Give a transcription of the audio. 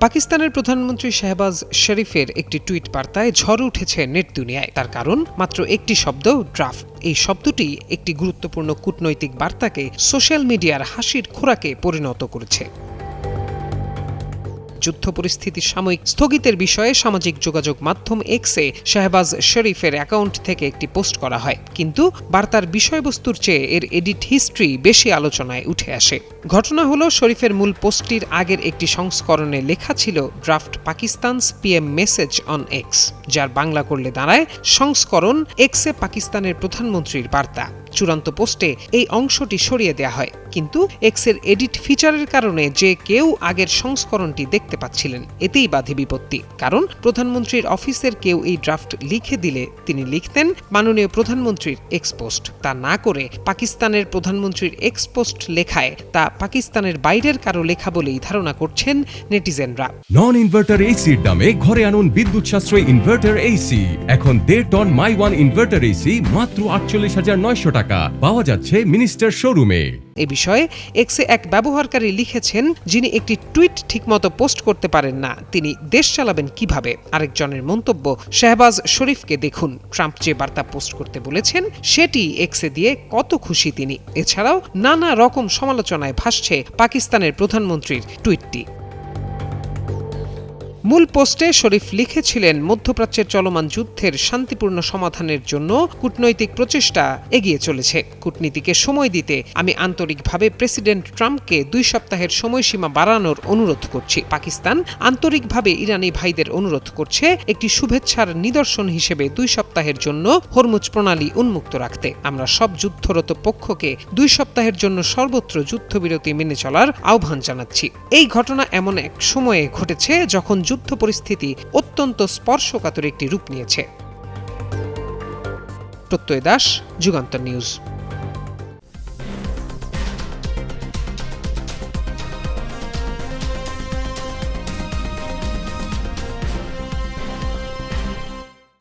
পাকিস্তানের প্রধানমন্ত্রী শাহবাজ শরীফের একটি টুইট বার্তায় ঝড় উঠেছে নেট দুনিয়ায়। তার কারণ মাত্র একটি শব্দ, ড্রাফট। এই শব্দটি একটি গুরুত্বপূর্ণ কূটনৈতিক বার্তাকে সোশ্যাল মিডিয়ার হাসির খোরাকে পরিণত করেছে। যুদ্ধ পরিস্থিতির সাময়িক স্থগিতের বিষয়ে সামাজিক যোগাযোগ মাধ্যম এক্সে শাহবাজ শরীফের অ্যাকাউন্ট থেকে একটি পোস্ট করা হয়, কিন্তু বার্তার বিষয়বস্তুর চেয়ে এর এডিট হিস্ট্রি বেশি আলোচনায় উঠে আসে। ঘটনা হলো, শরীফের মূল পোস্টটির আগের একটি সংস্করণে লেখা ছিল draft Pakistan's PM message on x, যার বাংলা করলে দাঁড়ায় সংস্করণ এক্সে পাকিস্তানের প্রধানমন্ত্রীর বার্তা। চূড়ান্ত পোস্টে এই অংশটি সরিয়ে দেয়া হয়, কিন্তু এক্সের এডিট ফিচারের কারণে যে কেউ আগের সংস্করণটি দেখতে পাচ্ছিলেন। এতেই বাধে বিপত্তি, কারণ প্রধানমন্ত্রীর অফিসের কেউ এই ড্রাফট লিখে দিলে তিনি লিখতেন মাননীয় প্রধানমন্ত্রীর এক্স পোস্ট। তা না করে পাকিস্তানের প্রধানমন্ত্রীর এক্স পোস্ট লেখায় তা পাকিস্তানের বাইরের কারো লেখা বলেই ধারণা করছেন নেটিজেনরা। নন ইনভার্টার এসির দামে ঘরে আনুন বিদ্যুৎ সাশ্রয়ী ইনভার্টার এসি। এখন 1.5 টন মাই ওয়ান ইনভার্টার এসি মাত্র 48,900 টাকা পাওয়া যাচ্ছে মিনিস্টার শোরুমে। এ বিষয়ে এক্সে এক ব্যবহারকারী লিখেছেন, যিনি একটি টুইট ঠিকমতো পোস্ট করতে পারেন না, তিনি দেশ চালাবেন কিভাবে? আরেকজনের মন্তব্য, শাহবাজ শরীফকে দেখুন, ট্রাম্প যে বার্তা পোস্ট করতে বলেছেন সেটি এক্সে দিয়ে কত খুশি তিনি। এছাড়াও নানা রকম সমালোচনায় ভাসছে পাকিস্তানের প্রধানমন্ত্রীর টুইটটি। মূল পোস্টে শরীফ লিখেছিলেন, মধ্যপ্রাচ্যের চলমান যুদ্ধের শান্তিপূর্ণ সমাধানের জন্য কূটনৈতিক প্রচেষ্টা এগিয়ে চলেছে। কূটনীতিকে সময় দিতে আমি আন্তরিকভাবে প্রেসিডেন্ট ট্রাম্পকে 2 সপ্তাহের সময়সীমা বাড়ানোর অনুরোধ করছি। পাকিস্তান আন্তরিকভাবে ইরানি ভাইদের অনুরোধ করছে একটি শুভেচ্ছার নিদর্শন হিসেবে 2 সপ্তাহের জন্য হরমুজ প্রণালী উন্মুক্ত রাখতে। আমরা সব যুদ্ধরত পক্ষকে 2 সপ্তাহের জন্য সর্বত্র যুদ্ধবিরতি মেনে চলার আহ্বান জানাচ্ছি। এই ঘটনা এমন এক সময়ে ঘটেছে যখন যুদ্ধ পরিস্থিতি অত্যন্ত স্পর্শকাতর একটি রূপ নিয়েছে। প্রত্যয় দাস, যুগান্তর নিউজ।